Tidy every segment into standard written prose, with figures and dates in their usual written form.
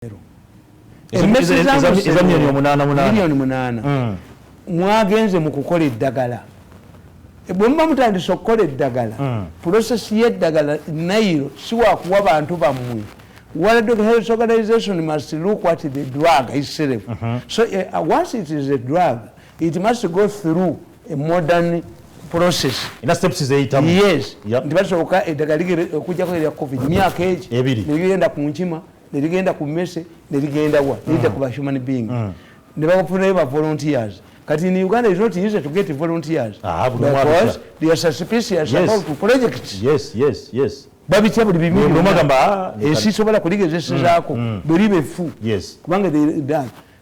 miliyoni 8 mwagenze mu kukola eddagala bwe muba mutandise okukola eddagala process y'eddagala nayo si wa kuwa bantu bammwe. World Health Organization must look at the drug itself. So once it is a drug, it must go through a modern process. Ina steps zeitamu. Yes. Ndibasoboka eddagala okujja ko ya COVID myaka egi negenda ku nkima negenda ku mmese negenda wa negenda ku human being. Ne bafuna ba volunteers. Kati in Uganda is not easy to get volunteers because they are suspicious about projects. Yes. Babitya buli bimwe bagamba esisobola kuligezesezako buli befu kubanga they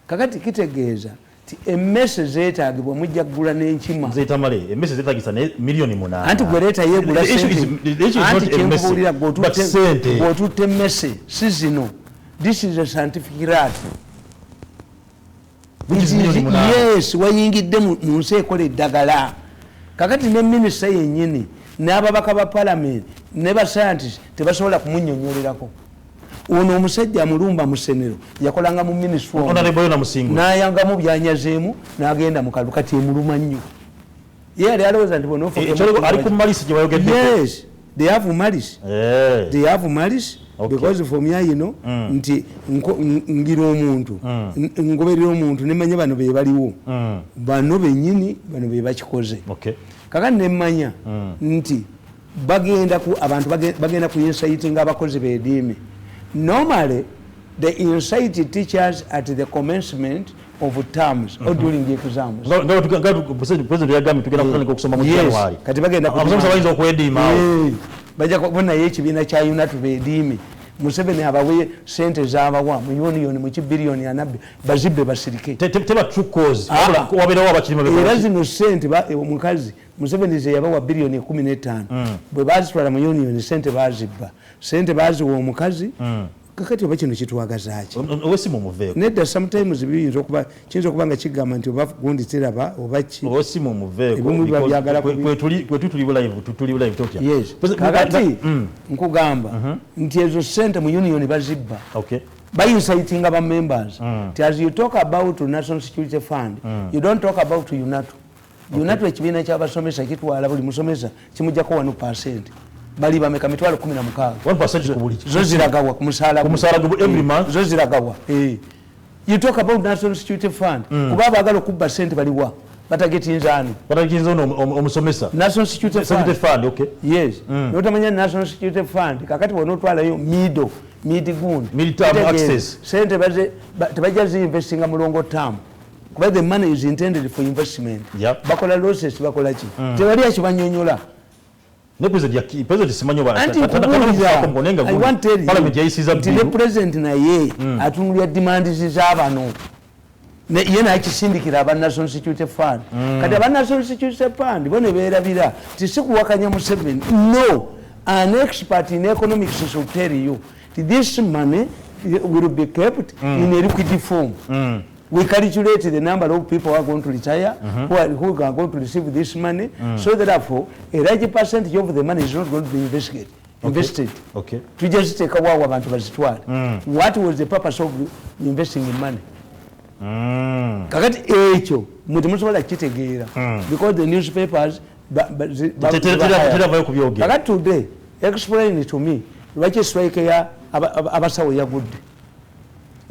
kakati kitegeeza ti emmese zeetaagibwa mujja kugula n'enkima zeetamale emmese zeetaagisa ne miliyoni 8 anti gwereta yeegula kyemubulira gwotutte emmese si zino. This is a scientific rat. Yes, wayingidde mu nsi ekola eddagala kakati ne minisita yennyini n'ababaka ba parliament ne ba scientists tebasobola kumunnyonnyolerako. Ono omusajja Mulumba Musenero yakolanga mu ministry n'ayangamu byanyazeemu n'agenda mu kalu kati emuluma nnyo. Ye yali alowooza nti ali ku malisi gye bayogedde. Yes, they have malice. They have malice. Okay. Because for me you know nti ngira omuntu ngoberera omuntu nemanya bano be baliwo bano benyini bano be bakikoze. Okay. Kaka nemanya nti bagenda ku abantu bagenda ku insight nga abakozi beedime. Normally the insight teachers at the commencement of terms or during the exams. President yagambye tugenda kutandika okusoma mu January. Kati bagenda abasomesa bayinza okwediima bajja kubona ekibiina kya UNAT beediime. Museveni abawe sente z'abawa miliyoni mu kibiliyoni anabbi bazibbe basirike teba true cause wabeerawo abakirima era zino sente omukazi Museveni ze yabawa biliyoni 15 bwe bazitwala mu union sente bazibba sente baziwa omukazi kakati oba kino kitwagazaaki owesimu muveeko nedda sometimes kiyinza okuba nga kigamba nti oba gundi teraba oba ki owesimu muveeko tuli live totya kakati nkugamba nti ezo sente mu union bazibba bayincitinga ba members as you talk about National Security Fund you don't talk about UNATU. UNATU ekibiina ky'abasomesa kitwala buli musomesa kimujjako 1%. Bali bameka mitwalo 16 1% ku buli zo ziragawa ku musaala every month zo ziragawa. You talk about National Security Fund kuba abagala okubba sente baliwa batagetinza omusomesa National Security Fund. Okay. Yes. Notamanya National Security Fund kakati wonotwala yo mid-term access sente tebajja zi-investinga mu longo term kuba the money is intended for investment. Bakola losses bakola ki tebali akibanyonyola. Ne president simanyo ba parliament yayisiza bill the president naye atunulya demands z'abano ne yena akisindikira aba National Security Fund kati aba National Security Fund bone beerabira tisikuwakanya Museveni. No, an expert in economics should tell you this money will be kept in a liquid form. We calculate the number of people who are going to retire, who are going to receive this money, so therefore a large percentage of the money is not going to be invested. Okay. To just take a wow about what was the purpose of investing in money? Kakati echo mutimusobola kitegeera because the newspapers kakati today explain to me lwaki strike ya abasawo yagudde.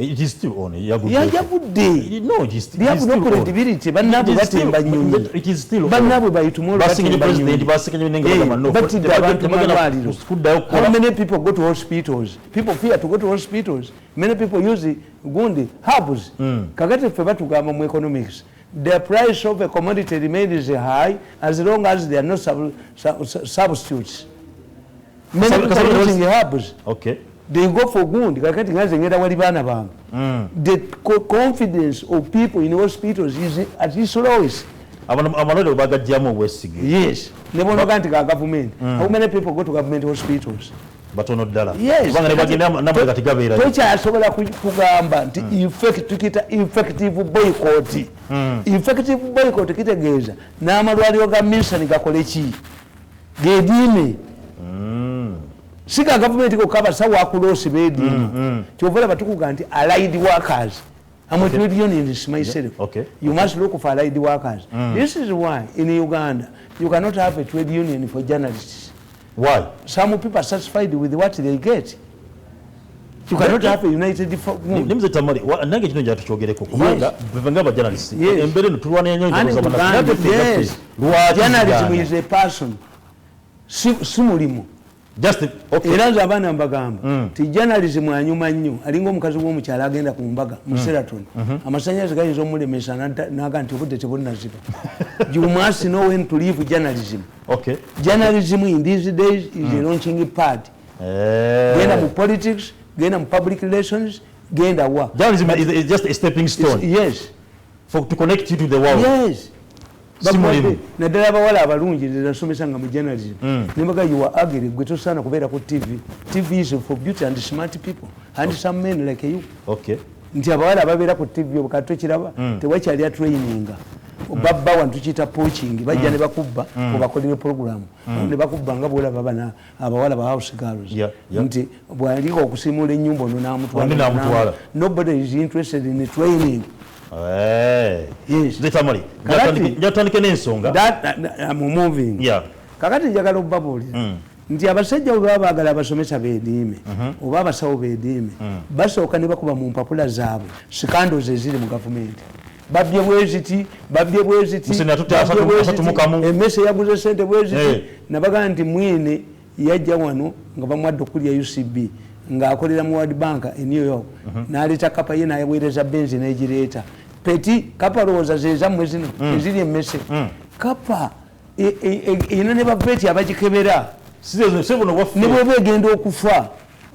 It is still on. Yagudde. No, it is still. They have no credibility. Banabu batemba nyonyi. It is still on. Banabu bayitumolo batemba nyonyi. How many people go to hospitals? People fear to go to hospitals. Many people use gundi herbs. Kakati ffe batugamba mu economics. The price of a commodity remains high as long as there are no substitutes. Many people are using herbs. Okay. They go for good. Kakati ngaze ngenda wali bana bange. The confidence of people in hospitals is at its lowest. Amanode bagajjamu obwesige. Yes. Nebono kanti ka government. How many people go to government hospitals? Batono ddala. Yes. Kubanga ne bagenda namwe kati gabeera. Tocha asobola kugamba nti effective boycott. Effective boycott kitegeeza n'amalwaliro ga minister ni gakole ki? Gedime. sika government ko kaba sawa akulosi bedi kyovula batukuga nti allied workers. I'm a trade unionist myself. Okay. You must look for allied workers. This is why in Uganda you cannot have a trade union for journalists. Why? Some people are satisfied with what they get. You cannot have a united Nimze Tamale nange kino kyatuchogereko kubanga bevanga ba journalists embere ntulwana yenyo journalism is a person simulimu just okay. Era abana mbagamba ti journalism anyuma nnyo alinga omukazi w'omukyala agenda ku mbaga mu Seraton amasanyazi gayinza omulemesa naga nti obudde tebunnaziba. You must know when to leave journalism. Okay. Journalism in these days is a launching pad. Genda mu politics, genda mu public relations, genda wa. Journalism is just a stepping stone. Yes. To connect you to the world. Yes. Naddala abawala abalungi nasomesa nga mu journalism nembaga you are ugly gwe tosaana kubeera ku TV is for beauty and smart people and some men like you. Okay. Nti abawala ababeera ku TV obukatto kiraba tewakyali a training babba wantu kita poaching bajja ne bakubba obakolere program ne bakubba nga bwolaba bana abawala ba house girls nti bwaliko okusimula ennyumba ono n'amutwala. Nobody is interested in the training. Yes. Tamale. Njatandike n'ensonga. I'm moving. Yeah. Kakati njagala okubabuulira nti abasajja bwe baba baagala abasomesa beediime oba abasawo beediime basooka ne bakuba mu mpapula zaabwe sikandozi eziri mu gavumenti. Babye bweziti emmese yaguze sente bweziti nabaga nti mwine yajja wano nga bamwadde okulya UCB ng'akolera mu World Bank e New York n'aleeta kapa ye n'aweereza benzi n'egireeta peti kapa lowooza zezammwe zino eziri emmese kapa eno ne baveti abagikebera ne bweba egenda okufa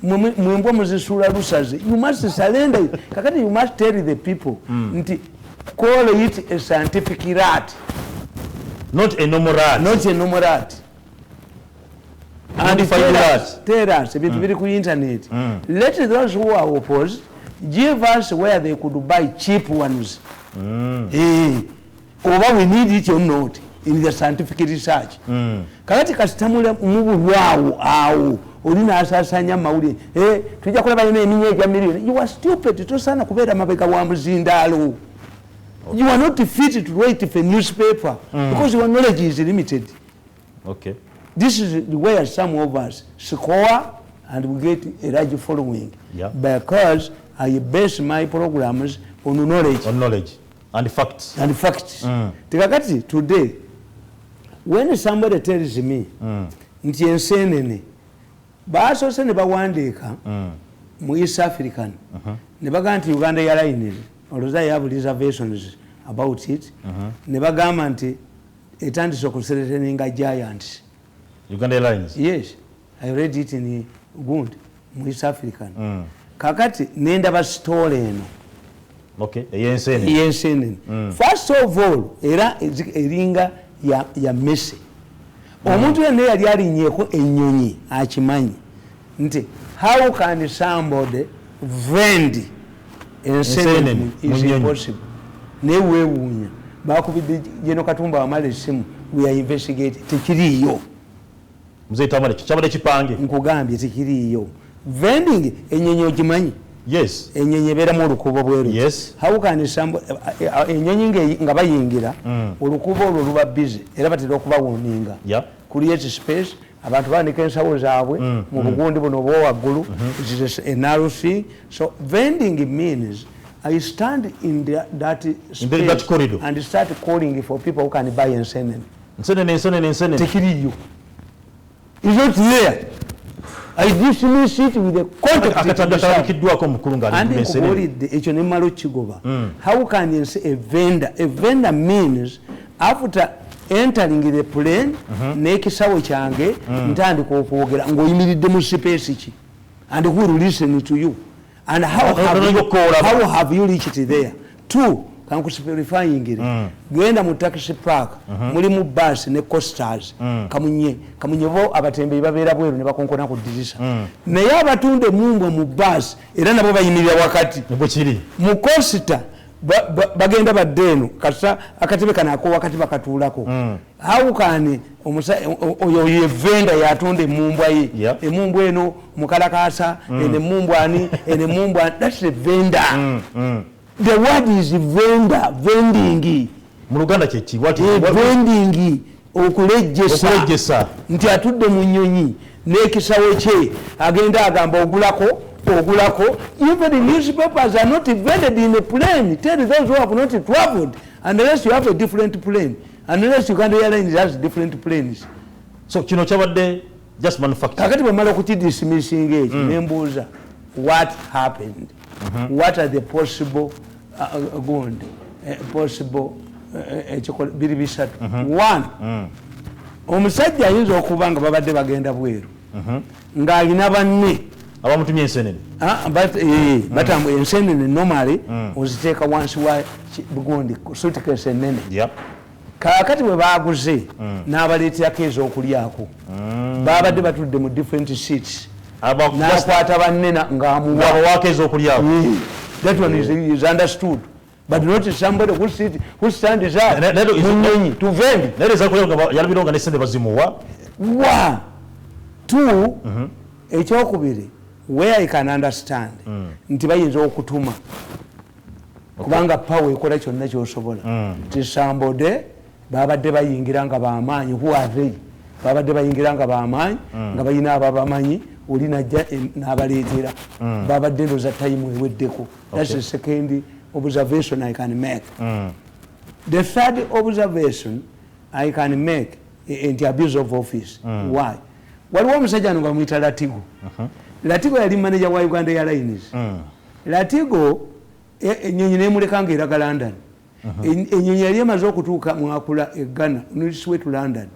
mwembwa muzisuula lusaze. You must surrender. Kakati you must tell the people nti call it a scientific rat, not a normal rat. Not a normal rat. And tell us ebintu biri ku internet. Let those who are opposed give us where they could buy cheap ones. Over we need it or not in the scientific research. Kakati kasitamula mu bulwawo awo olina asasanya mawulire tujja kulaba ine eminya egya miliyoni. You are stupid. Tosaana kubeera mabega wa muzindaalo. You are not fit to write for a newspaper because your knowledge is limited. Okay. This is where some of us score and we get a large following. Yeah. Because I base my programs on knowledge. On knowledge and facts. And facts. Tekakati today, when somebody tells me nti ensenene baasose ne bawandiika mu East African ne bagamba nti Uganda Airlines olowooza have reservations about it ne bagamba nti etandise okusereteninga giants. Uganda Airlines? Yes, I read it in Uganda mu East African. Kakati nendaba store eno. Okay, yensenene. First of all era eringa ya messe. Omuntu yenna yali alinnyeko ennyonyi akimanyi nti how can somebody vend ensenene is impossible. Neweewuunya bakubidde Jeno Katumba wamala essimu we are investigating tekiriiyo. Mzee Tamale kyabadde kipange nkugambye tekiriiyo. Vending ennyonyi ogimanyi? Yes. Ennyonyi ebeeramu olukubo bweru. Yes. How can somebody ennyonyi nga bayingira olukubo olwo luba busy era batera okubawuninga. Yeah. Create space abantu bandika ensawo zaabwe mu bugundi buno obwa waggulu. It is a narrow thing. So vending means I stand in that space that corridor and start calling for people who can buy ensenene. Ensenene. Tekiriiyo. It's not there. I dismiss it with the context. How can you say a vendor? A vendor means after entering the plane, nekisawo kyange ntandika okwogera ng'oyimiridde mu space ki and who will listen to you and how have you reached there? Two, kankusipirifying genda mu taxi park mulimu bus ne coasters kamunye bo abatembeyi babeera bweru ne bakonkona ku dirisa naye abatunde mumbwa mu bus era nabo bayimirira wakati bwe kiri mu coaster bagenda baddeno kasa akatebe kanako wakati bakatulako how can oyo yevenda yatonde mumbwa ye emumbwa eno mukalakasa ene mumbwa ani ene mumbwa that's a vendor the word is vendor vending mu Luganda kyeki what vending okulejjesa nti atudde mu nnyonyi n'ekisawo kye agenda agamba ogulako even the newspapers are not vended in a plane. Tell those who have not traveled unless you have a different plane, unless Uganda Airlines has different planes. So kino kyabadde just manufacture kakati bwemala kukidismissing ekyo nembuuza what happened, what are the possible biri bisatu. One, omusajja ayinza okuba nga babadde bagenda bweru ng'alina banne abamutumye ensenene but ensenene normally oziteeka wansi wa bugundi suitcase enene kakati bwe baaguze n'abaleeterako ez'okulyako babadde batudde mu different seats n'akwata banne ng'amuwaako ez'okulyako. That one is understood. But not somebody who stands up to vend. One, two, ekyokubiri where I can understand nti bayinza okutuma kubanga power ekola kyonna ky'osobola nti sambode babadde bayingira nga bamaanyi who are they babadde bayingira nga bamaanyi nga balina ababamanyi oli najja n'abaleetera babadde ndoza time eweddeko. That's the second observation I can make. The third observation I can make in the abuse of office. Why? Waliwo omusajja ano bamuyita Latigo. Latigo yali manager wa Uganda Airlines. Latigo ennyonyi n'emuleka ng'eraga London. Ennyonyi yali emaze okutuuka mwakula e Ghana n'esuwe to London.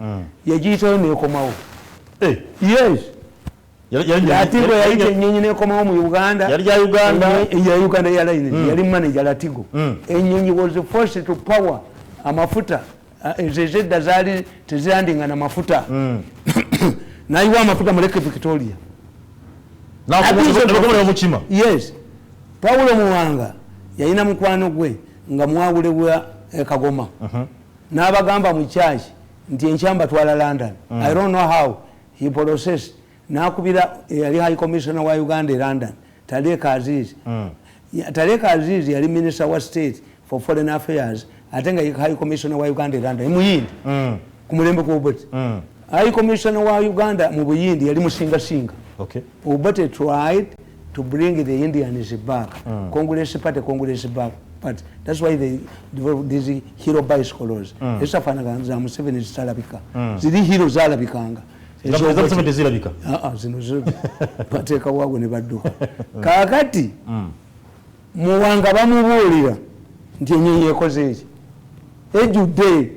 Yagiyitayo n'ekomawo. Yes. Latigo yayita ennyonyi n'ekomawo mu Uganda. Yali ya Uganda. Ya Uganda Airlines. Yali manager Latigo. Ennyonyi was forced to power amafuta. Ezedda zaali tezilandinga na mafuta. Nayiwa amafuta mu Lake Victoria. Yes. Paulo Muwanga yalina mukwano gwe nga mwawule bwa Kagoma. N'abagamba mu church nti enkyamba twala London. I don't know how he processed. N'akubira yali High Commissioner wa Uganda e London. Taleka Aziz. Taleka Aziz yali Minister wa State for Foreign Affairs. Atenga High Commissioner wa Uganda e London. Muyindi. Ku mulembe gw'Obote. High Commissioner wa Uganda mu Buyindi yali musinga. Okay. Obote tried to bring the Indians back. Congress party back. But that's why they developed these hero bicycles. Esa fanaga za Museveni zitalabika. Zili hero zalabikanga. Zilabika. Zino bateka wago ne badduka. Kakati Muwanga bamubuulira nti ennyonyi ekoze eki. Ejjudde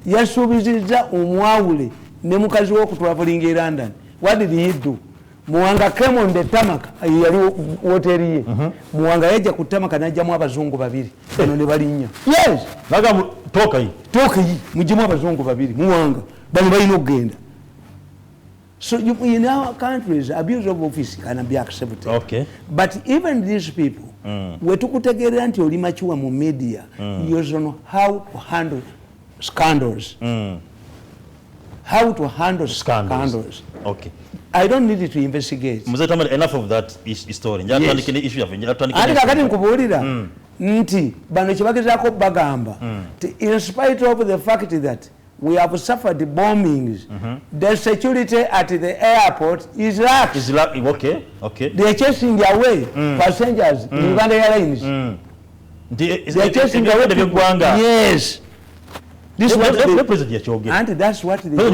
yasuubizizza omwawule ne mukazi w'okutwavulinga e London. What did he do? Muwanga came on the tarmac yali hoteli ye. Muwanga yajja ku tarmac n'ajjamu abazungu babiri. Eno ne balinnya. Yes. Naga toka yi mujimu abazungu babiri. Muwanga bali balina okugenda. So in our countries, abuse of office can be accepted. Okay. But even these people, we tukutegeera nti oli machiwa mu media, you also know how to handle scandals. How to handle scandals. Okay. I don't need to investigate. Mzee Tamale, enough of that story. Njala tuandike issue ya venye. Ati kakati nkubuulira nti bano kyebagezaako bagamba in spite of the fact that we have suffered bombings, the security at the airport is lax. Okay. They are chasing away passengers in Uganda Airlines. They are chasing away people. Yes. This is what the president yachogera. And that's what they do. You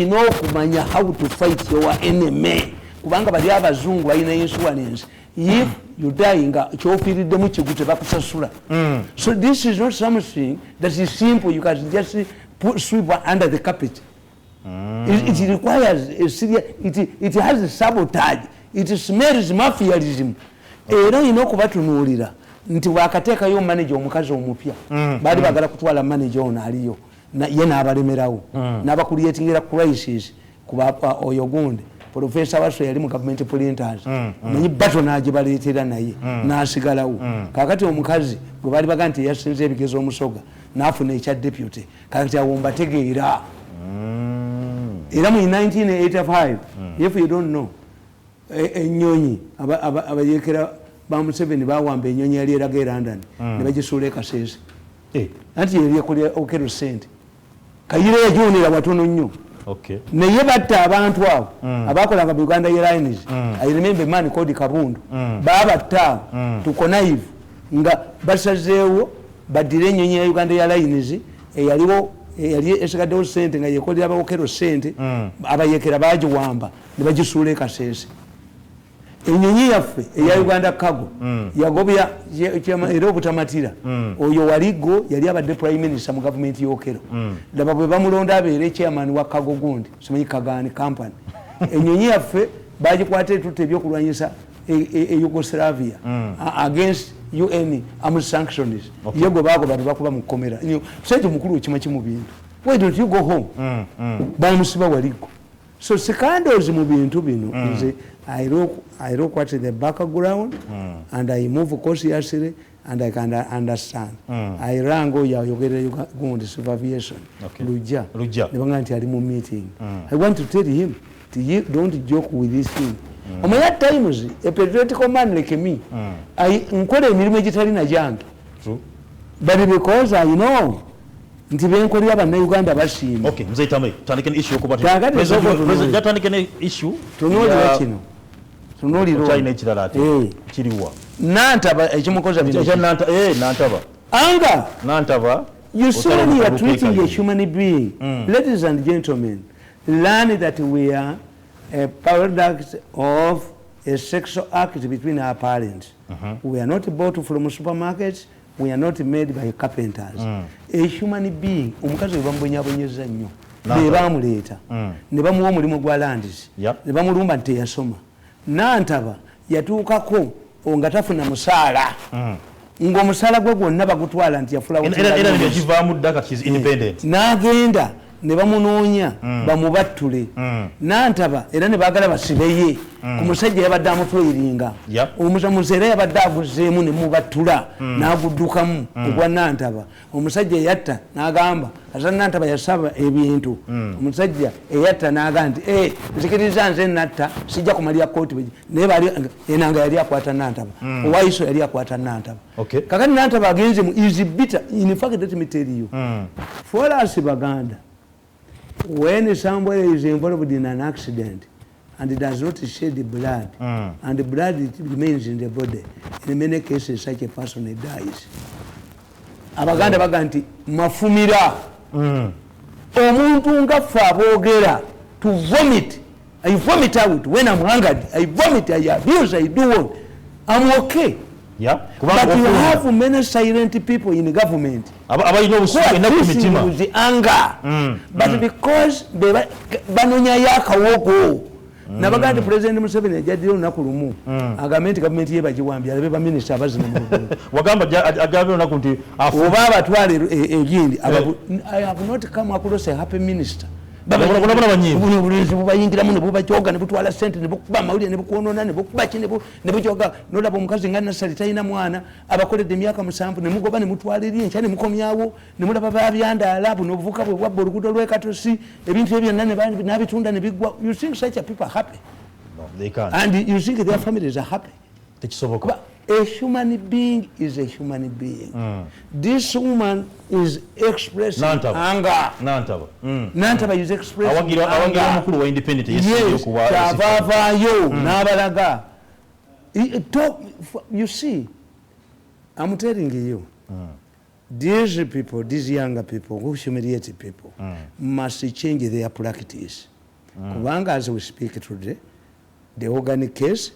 know kumanya how to fight your enemy. Kubanga bali abazungu balina insurance. If you die nga kyofiridde mu kigute bakusasula. So this is not something that is simple. You can just sweep under the carpet. It requires a serious. It has a sabotage. It smells mafiaism. Era ino kubatunuulira nti wakateekayo manager omukazi omupya bali bagala kutwala manager ono aliyo ye n'abalemerawo n'abakuliyetingira crisis kuba oyo gundi professor waso yali mu government printers manyi bato nagibaletera naye nasigalawo kakati omukazi gwe bali baga nti yasinze ebigezo omusoga nafuna ekya deputy kakati awomba tegeera era mu 1985 if you don't know ennyonyi abayekera ba Museveni bawamba ennyonyi yali eraga e London ne bagisuula ekasese anti yali ekulya okero sente Kayire yajonera watono nnyo naye batta abantu abo abakolanga mu Uganda Airlines I remember man called Kabundu babatta tukonaive nga basazeewo badire ennyonyi ya Uganda Airlines yali esigaddewo sente nga yekolera abawokero sente abayekera bagiwamba ne bagisuula ekasese ennyonyi yaffe eya Uganda Cargo yagobya era obutamatira oyo waligo yali abadde prime minister mu government y'okero laba bwe bamulonda abeere chairman wa Cargo gundi simanyi Kagani company ennyonyi yaffe bagikwata etutte ebyokulwanyisa Yugoslavia against UN armed sanctions yego bago bali bakuba mu komera sente mukulu okima kimu bintu why don't you go home bamusiba waligo so scandals mu bintu bino nze I look at the background and I move cautiously and I can understand. I rang Yogere Gundi Supervision. Luja. Nebanga nti ali mu meeting. I want to tell him, don't joke with this thing. Omanya times a patriotic man like me, I nkole emirimu egitali na jange. True. But because I know nti benkoli abana Uganda bashima. Okay, mzee Tamale, tandikeni issue okubati. President tandikeni issue. Tunoli kino. Tunoli China ekirala ate. Kiriwa. Nantaba ekimukoza bino. Nantaba. Anga. Nantaba. You saw we are treating a human being. Ladies and gentlemen, learn that we are a product of a sexual act between our parents. We are not bought from supermarkets. We are not made by carpenters. A human being, omukazi bambonyabonyeza nnyo. Ne bamuleeta. Ne bamuwa omulimu gwa landis. Ne bamulumba nti yasoma. Nantaba yatuukako nga tafuna musaala. Ng'omusaala gwe gwonna bagutwala nti yafulawo. Era nekivaamu ddaka she's independent. N'agenda ne bamunoonya bamubattule. Nantaba era ne baagala basibeye ku musajja yabadde amutweiringa. Omusamuzi era yabadde aguzzeemu ne mubattula n'aguddukamu ogwa Nantaba. Omusajja eyatta n'agamba asa Nantaba yasaba ebintu. Omusajja eyatta n'agamba nti nzikiriza nze natta sijja kumalira kooti naye enanga yali akwata Nantaba. Owaiso yali akwata Nantaba. Kakati Nantaba agenze mu is bitter. In fact, let me tell you, for us Baganda, when somebody is involved in an accident and does not shed blood, and the blood remains in the body, in many cases such a person dies. Abaganda baganti mafumira omuntu nga ffe aboogera to vomit. I vomit out when I'm hungry. I vomit, I abuse, I do what? I'm okay. But you have many silent people in government who are facing with the anger. But because banonya yakawogo nabaganda President Museveni ajadiro nakulumu agamenti government ye bagiwambya alabe ba minister abazina mu wagamba agabe onaku nti oba abatwale egindi I have not come across a happy minister. Babona banyimba ubulinzi bubayingiramu ne bubakyoga ne butwala sente ne bukuba amawulire ne bukwonona ne bukuba ki ne bukyoga nolaba omukazi nga Nasali talina mwana abakoledde emyaka 7 ne mugoba ne mutwalira enkya ne mukomyawo ne mulaba babyandaala abo n'obuvuka bwe bwabba oluguudo lw'ekatosi ebintu ebyo byonna n'abitunda ne biggwa. You think such a people are happy? No, they can't. And you think their families are happy? Tekisoboka. A human being is a human being. This woman is expressing anger. Nantaba is expressing anger. Awangira mukulu wa independent yes, chavavayo n'abalaga. You see, I'm telling you, these people, these younger people who humiliate people must change their practice. Kubanga as we speak today, the organic case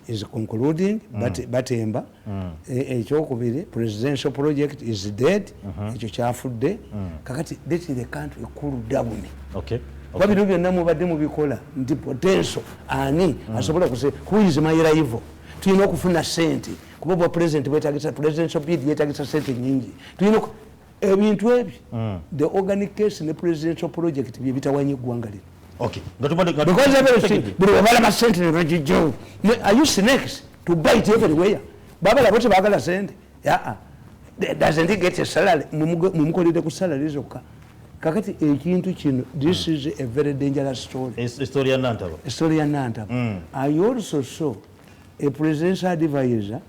is concluding, Batemba, ekyokubiri presidential project is dead, ekyo kyafudde, kakati let the country cool down. Wabino byonna mubadde mubikola nti potential ani asobola kuse who is my rival. Tulina okufuna sente kuba president bwetagisa presidential bid yetagisa sente nyingi. Tulina ebintu ebyo the organic case ne presidential project bye bitawanye eggwanga lino. Okay. Because everything, but are you snakes to bite everywhere? Baba la bote bagala send. Yeah. Doesn't he get a salary? Mumukolide ku salary zokka. Kakati ekintu kino, this is a very dangerous story. Story ya Nantaba. Story ya Nantaba. I also saw a presidential advisor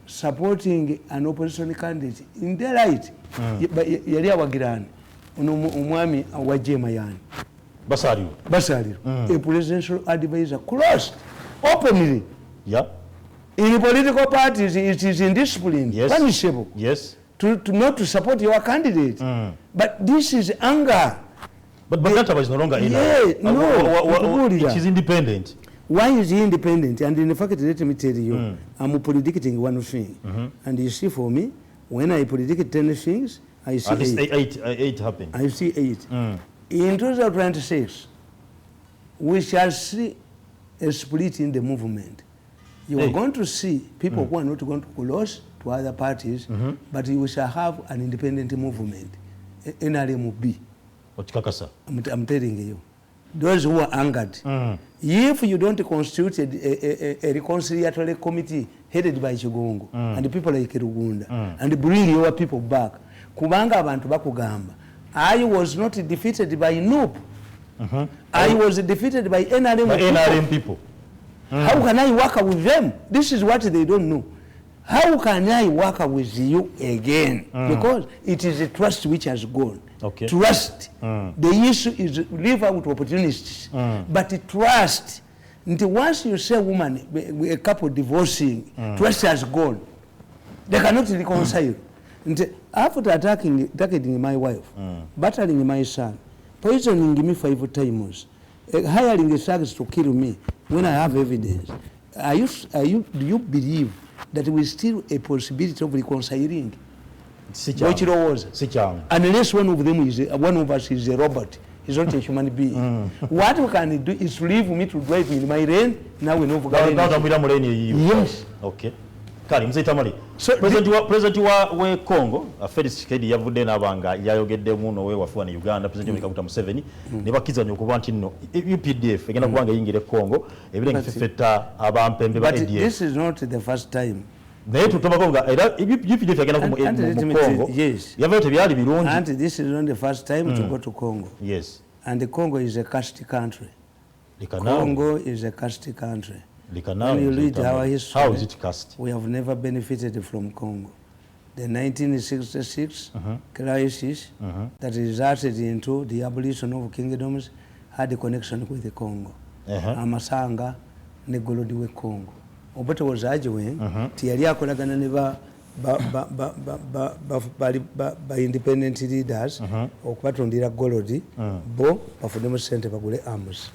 supporting an opposition candidate in the right. Yali awagirani. Umwami wajema yani. Basari. A presidential advisor closed openly. Yeah. In political parties, it is indiscipline, punishable. Yes. To not to support your candidate. But this is anger. But Nantaba is no longer in. It is independent. Why is he independent? And in fact, let me tell you, I'm predicting one thing. And you see, for me, when I predict 10 things, I see at least eight happen. I see 8. In 2026, we shall see a split in the movement. You are going to see people who are not going to close to other parties, but you shall have an independent movement. NRMB. I'm telling you. Those who are angered. If you don't constitute a reconciliatory committee headed by Chigongo and people like Uganda and bring your people back, kubanga abantu bakugamba, I was not defeated by NUP. I was defeated by NRM people. How can I work with them? This is what they don't know. How can I work with you again? Because it is a trust which has gone. Okay. Trust. The issue is leave out opportunities. But trust. Until once you say woman, a couple divorcing, trust has gone. They cannot reconcile. After attacking my wife, battering my son, poisoning me 5 times, hiring the thugs to kill me when I have evidence, do you believe that there is still a possibility of reconciling? Unless one of us is a robot, he's not a human being. What we can do is leave me to drive in my lane. Now we know. Yes. Okay. Kali mzee Tamale. President wa Congo, Felix Tshisekedi yavudde nabanga yayogedde muno we wafuwa ne Uganda, President Kaguta Museveni ne bakizanya okuba nti nno UPDF egenda kubanga yingire Congo ebirenge fefeta abampembe ba ADF. But this is not the first time. Naye tutobako nga era UPDF egenda ku Congo. Yes. Yavayo tebyali birungi. And this is not the first time to go to Congo. Yes. And the Congo is a caste country. Congo is a caste country. When you read our history, how is it cast? We have never benefited from Congo. The 1966 crisis that resulted into the abolition of kingdoms had a connection with the Congo. Amasanga negolodi we Congo. Obote was ajiwe tiyali akolagana ne ba independent leaders okubatondera golodi bo bafudemu sente bagule arms.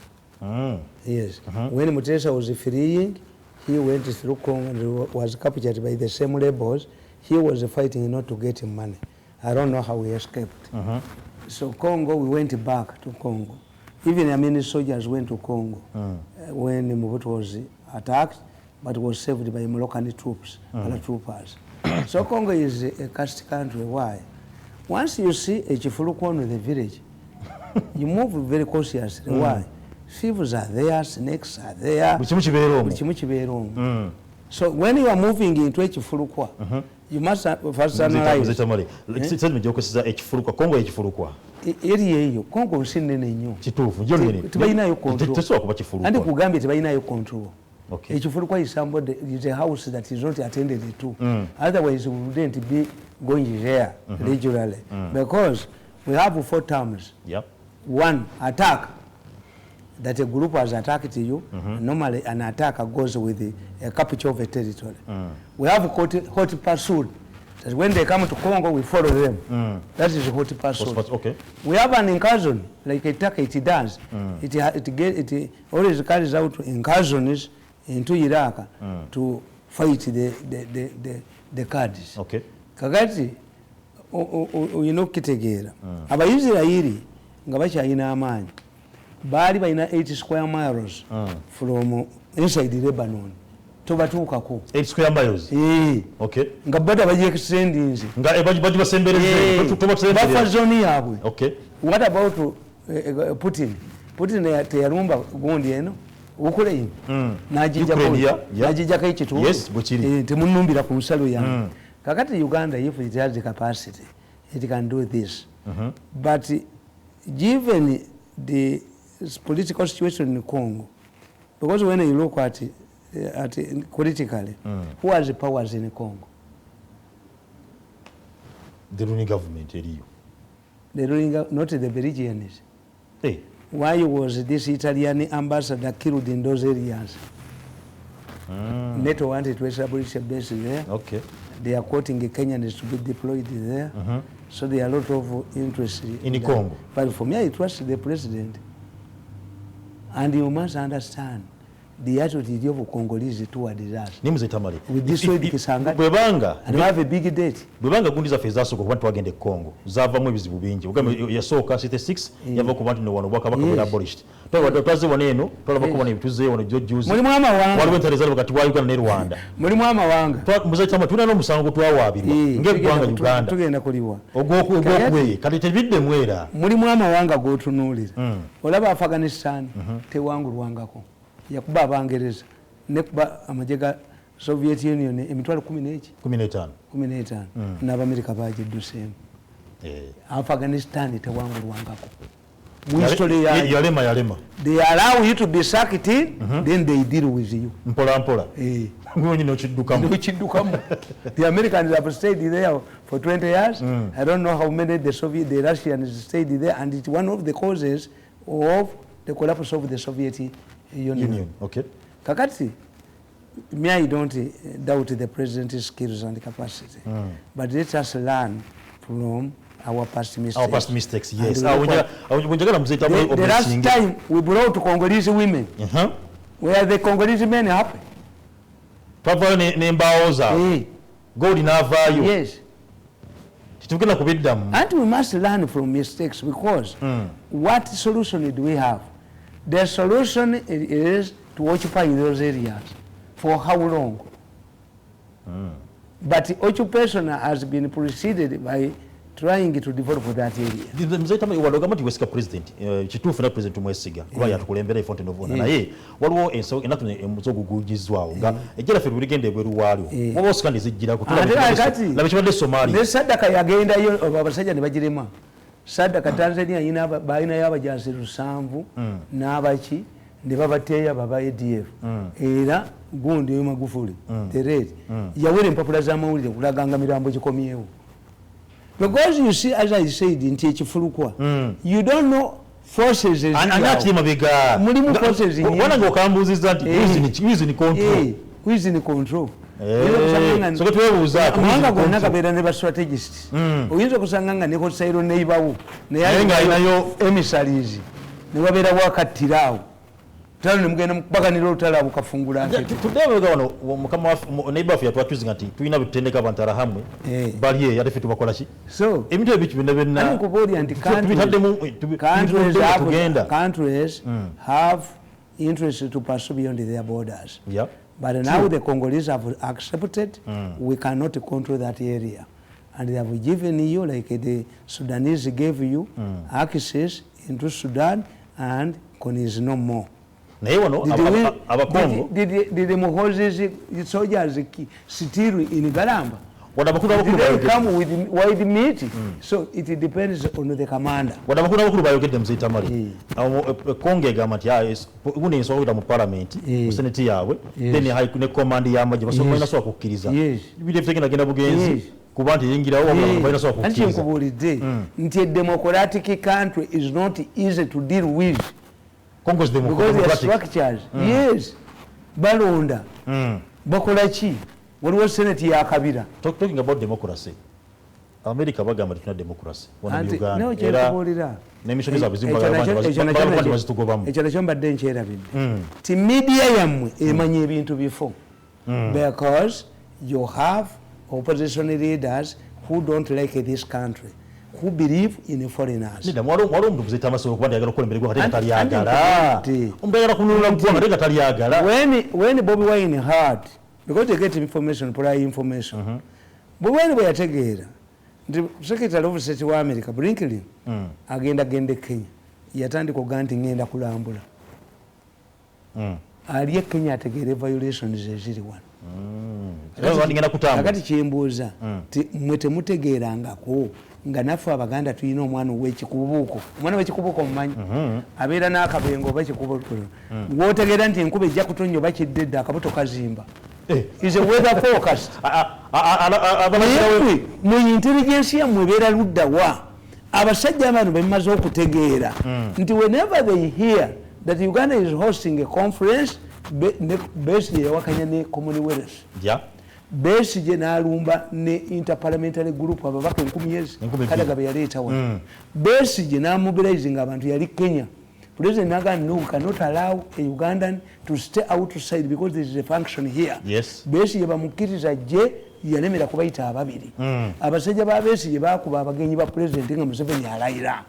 Yes. When Mutesa was freeing, he went through Congo and was captured by the same rebels. He was fighting not to get money. I don't know how he escaped. So Congo, we went back to Congo. Even many soldiers went to Congo when Mobutu was attacked, but was saved by Moroccan troops, paratroopers. So Congo is a caste country. Why? Once you see a Chifurukwan in the village, you move very cautiously. Why? Thieves are there, snakes are there. So when you are moving into a Chifurukwa, you must first analyze. Congo is in the new. And Uganda is control. Okay. Chifurukwa is somebody, is a house that is not attended to. Otherwise, we wouldn't be going there regularly. Because we have 4 terms. Yep. 1, attack. That a group has attacked you. Normally, an attack goes with a capture of a territory. We have hot pursuit. That when they come to Congo, we follow them. That is hot pursuit. Okay. We have an incursion, like attack it does. It always carries out incursions into Iraq to fight the Kurds. Okay. Kagati, you know, Kitegera. Abayisraeli, ngabachayina amani. Bali baina 80 square miles from inside Lebanon. Tobatuka ko 8 square miles. Okay. Ngabada baje extending. Baje basembereze. Buffer zone yabwe. Okay. What about Putin? Putin teyalumba gundi eno Ukraine najijako ekitundu temunumbira ku nsalo yange kakati Uganda if it has the capacity it can do this but given the political situation in Congo, because when you look at politically who has the powers in Congo? The ruling government, the ruling, not the Belgians. Hey. Why was this Italian ambassador killed in those areas? NATO wanted to establish a base there. Okay. They are quoting the Kenyans to be deployed there. So there are a lot of interest in Congo. But for me, I trust the president. And you must understand the attitude of Congolese toward us. Tamale. With this way, and we have a big date. Bwebanga gundi za fezaso ko bantu bagende Congo. Zava mu bizibu bingi. Ugamba yasoka 66 yava ku bantu ne wano bwaka baka abolished. Twaze waneno, twalaba ko bane bituze wano jojuzi. Muri mwama wanga. Waliwo entereza wakati wa Uganda ne Rwanda. Muri mwama wanga. Muze Tamale tuna no musango twawabirwa. Ngegwanga Uganda. Tugenda kuliwa. Ogokwe kati tebidde mwera. Muri mwama wanga gotunulira. Olaba Afghanistan tewangulwangako. Yakuba abangereza nekuba amajega Soviet Union emitwalo 15 n'Abamerika bajiddusemu Afghanistan tewangulwangako yalema they allow you to be sacked then they deal with you mpola ngoni no chiddukamu the Americans have stayed there for 20 years I don't know how many the Russians stayed there and it's one of the causes of the collapse of the Soviet Union. Okay. Kakati, me I don't doubt the president's skills and capacity, but let us learn from our past mistakes. Our past mistakes, yes. The last time we brought Congolese women, where the Congolese men happy. God in our value. Yes. And we must learn from mistakes because what solution do we have? The solution is to occupy those areas. For how long? But occupation has been preceded by trying to develop that area. Mzee walogama Wesika president kitufu na president mwesiga kuba yatukulembera ifonte novona naye waliwo enso enatu emuzogugujizwawo nga ejira fe buligende bweru waliwo mwo sikandi zijira kutula na bishobade Somalia ne sadaka yagenda yo abasajja ne bagirema sadaka Tanzania yina baina y'abajansi 7 n'abaki ne babateya baba ADF era gundi yo Magufuli terere yawere empapula za mawulire kulaganga mirambo gikomyewo. Because you see, as I said, in Techifurukwa, you don't know forces. And that's the mabega. Mulimu forces in one of the Cambos is that who is in control? Who is in control? So what was that? Manga gonaka bera never strategist. Uyizo kusanganga neko sairo neighbor. Nenga yo emissaries. Never bera wakatirawo. Tano mugenda mbaganira olutala bukafungula ate. Tudebe gano mukama neighbor ya twatuzi ngati tuina bitendeka bantara hamwe. Baliye yate fitu bakola ki. So ebintu ebichi binebena. Ani kubodi anti countries have interest to pursue beyond their borders. Yeah. But now the Congolese have accepted we cannot control that area. And they have given you, like the Sudanese gave you, access into Sudan, and Congo is no more. Did the Mohoses soldiers still in Garamba? Did they come with wide meat? So it depends on the commander. What I'm going to get them say Tamale. Congo government is when is all the parliament, Senate yawe, then you have command Yamaji, so minus of Kiriza. Yes, we have taken against Kubanti Yingira over minus of Kiriza. Until democratic country is not easy to deal with. Congo's because they are structures. Yes. Balonda. Bakolachi. What was Senate ya Kabira? Talking about democracy. America bagamba tuna democracy. Wana Uganda. No, chera. Nemisho za bizimba abantu bazitugobamo. Echana chomba denchera bindi. Ti media yamwe emanye ebintu before. Because you have opposition leaders who don't like this country, who believe in foreigners. Nida mwaro mtu kuzita maso kwanda yagala kukola mbere gwa hata taliyagala. Umbera kunula mkuwa hata taliyagala. When Bobby Wine heard, because they get information, prior information. Bobby Wine yategera. The Secretary of State wa America Blinken agenda Kenya. yatandika oganti ngenda kulambula ali Kenya ategeere violations eziri wano kakati kyembuuza mwe temutegeerangako nga naffe Abaganda tulina omwana ow'ekikubuuko omwana w'ekikubuuko omumanyi abeera n'akabengo oba ekikubuuko wootegeera nti enkuba ejja kutonnya oba kiddedde akabuto kazimba is a weather forecast mu intelligence yammwe ebeera ludda wa abasajja abantu bemaze okutegeera nti whenever they hear that Uganda is hosting a conference Besigye yawakanya ne Commonwealth Besigye n'alumba ne interparliamentary group ababaka 10,000 Kadaga be yaleeta wano Besigye n'amobilizing abantu yali Kenya President Nagan no cannot allow a Ugandan to stay outside because there is a function here. Yes. Besigye bamukiriza je yalemera kubayita ababiri. Abasajja ba Besigye bakuba abagenyi ba president nga Museveni alayira.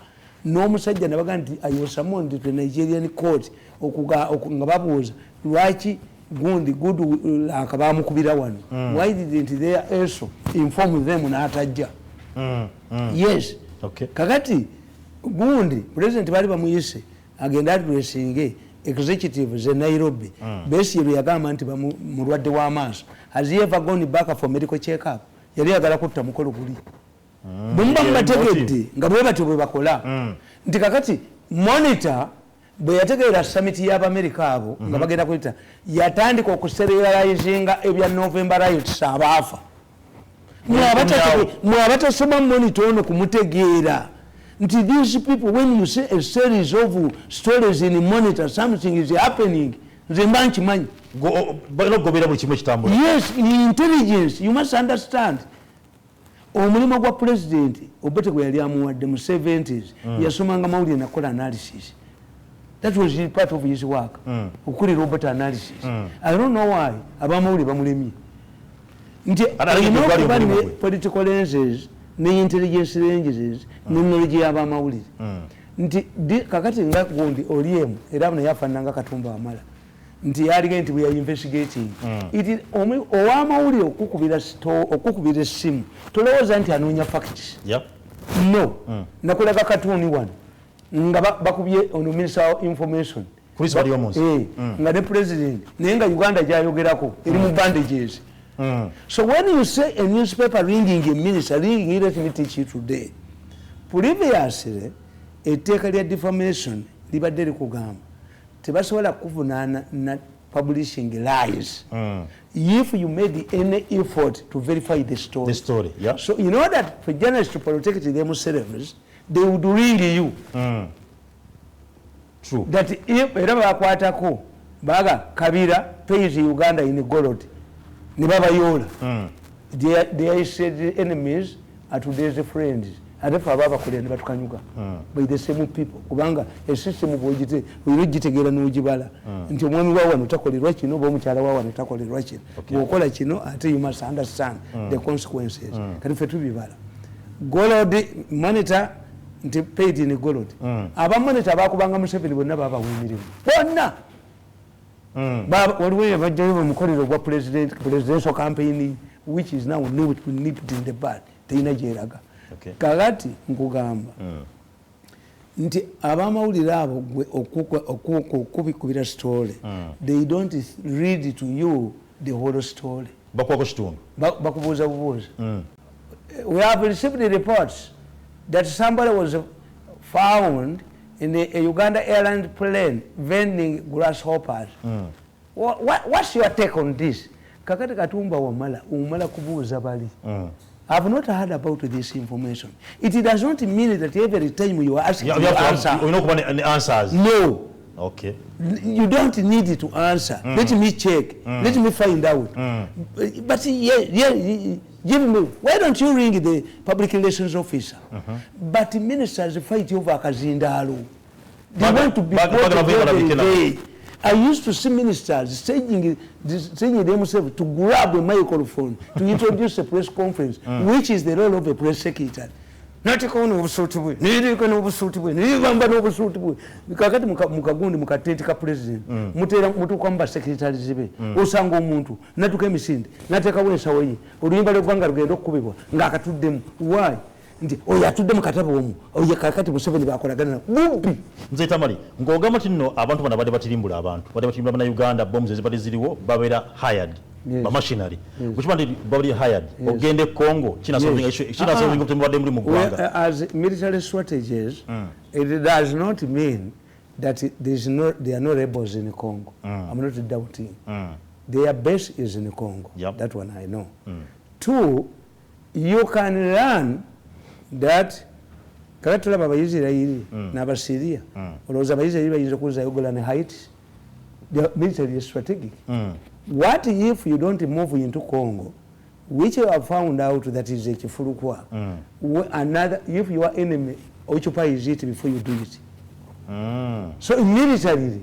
N'omusajja nabaga nti ayosamu nti the Nigerian court nga babuuza lwaki gundi gudu akabamukubira wano. Why didn't they also inform them n'atajja? Yes. Okay. Kakati gundi president bali bamuyise agenda addressinge executive ze Nairobi Besigye yagamba nti mulwadde w'amaaso has he ever gone back for medical check up yali yagala kutta mukolo guli bumba mbategedde nga bwe batyo bwe bakola nti kakati monitor bwe yategeera summit y'Abamerika abo nga bagenda kuyita yatandika okusereralizinga ebya November riots abaafa mwabatasoma monitor ono kumutegeera nti these people when you say a series of stories in monitor something is happening zemba nkimanyi gobera buli kimu ekitambula yes in intelligence you must understand omulimu gwa president Obote gwe yali amuwadde mu 70s yasomanga mawulire nakola analysis that was part of his work okulira Obote analysis I don't know why abamawulire bamulemye nti political lenses ne intelligence ranges ne knowledge y'abamawulire nti kakati nga gundi oliemu era bano yafananga Katumba Wamala nti yalige nti we are investigating it owamawulire okukubira essimu tolowooza nti anoonya facts no nakulaga katuni wano nga bakubye ono minister of information nga ne president naye nga Uganda gyayogerako eri mu bandages. So when you say a newspaper ringing a minister, ringing, let me teach you today. Previously, a take a defamation, libadde kugamba. Tebasobola kuvunana na publishing lies. If you made any effort to verify the story. The story, yeah. So in order for journalists to protect themselves, they would ring you. True. That if era bakwatako baga Kabira pays Uganda in gold. Nibaba yola. They said enemies are today's friends. Ate ababa kule ne batukanyuka. By the same people. Kubanga a system bwogite wirogitegera n'ogibala. Nti omwami wa wano takolerwa kino bo mukyala wa wano takolerwa kino. Bwokola kino ate you must understand the consequences. Kati fe tubibala. Gold monitor nti paid in gold. Aba monitor bakubanga Museveni bonna baba wemirimu. Bonna waliwo bajjayo bamukolero gwa presidential campaign which is now nipped in the bud teyina gyeraga kakati nkugamba nti abamawulire abo gwe okukubikubira story they don't read to you the whole story bakwako kitundu bakubuuza bubuuza we have received the reports that somebody was found in a Uganda airline plane vending grasshoppers. What's your take on this? Kakati Katumba Wamala, umala kubuuza bali. I've not heard about this information. It does not mean that every time you are asking you have to answers. No. Okay. You don't need to answer. Let me check. Let me find out. But give me. Why don't you ring the public relations officer? But ministers fight over Kazindalo. They want to be every day. I used to see ministers saying themselves to grab a microphone to introduce a press conference, which is the role of a press secretary. Natikona obusuutibwe nirikona obusuutibwe niribamba n'obusuutibwe kakati mukagundi mukatenti ka president mutera mutuka mba secretary zibe osanga omuntu natuka emisinde natekawo ensawo ye oluyimba lw'eggwanga lugenda okukubibwa ng'akatuddemu why nti oyo atudde mu katabo omu oyo kakati Museveni bakolagana bubbi nze Tamale ng'ogamba tinno abantu bano badde batirimbula abantu badde batirimbula bana Uganda bombs ezibadde ziriwo babeera hired ba machinery kukiba nti babali hired ogende Congo kinasolving obutembadde muri mu ggwanga as military strategies it does not mean that there are no rebels in Congo. I'm not doubting. Their base is in Congo. That one I know. 2, you can learn that kakatula abayisirayiri n'abasiriya olowooza abayisirayiri bayinza kuza Uganda ne Haiti. The military is strategic. What if you don't move into Congo, which you have found out that is a Chifurukwa, if your enemy occupies it before you do it? So militarily,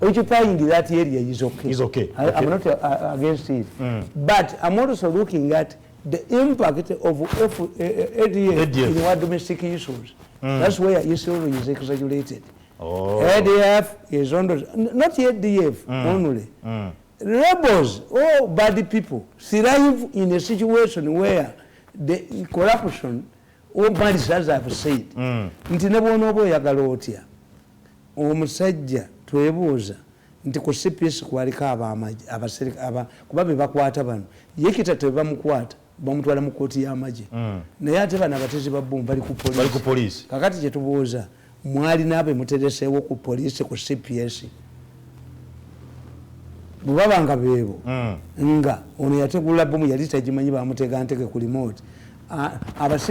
occupying that area is okay. Is okay. I'm not against it. But I'm also looking at the impact of ADF in our domestic issues. That's where Israel is exaggerated. ADF is under, not ADF only. Rebels, bad people, thrive in a situation where the corruption, bad as I've said, nti nebona obo oyagala otya omusajja twebuuza nti ku CPS kwaliko abasirikale kuba be bakwata bano ye Kitate bamukwata bamutwala mu kooti y'amagye naye ate bano abatezi ba bbomu bali ku poliisi kakati kye tubuuza mwali naabe mutereseewo ku poliisi ku CPS bwebabanga beebo nga ono yategulula bbomu yali tagimanyi bamutega ntege ku remote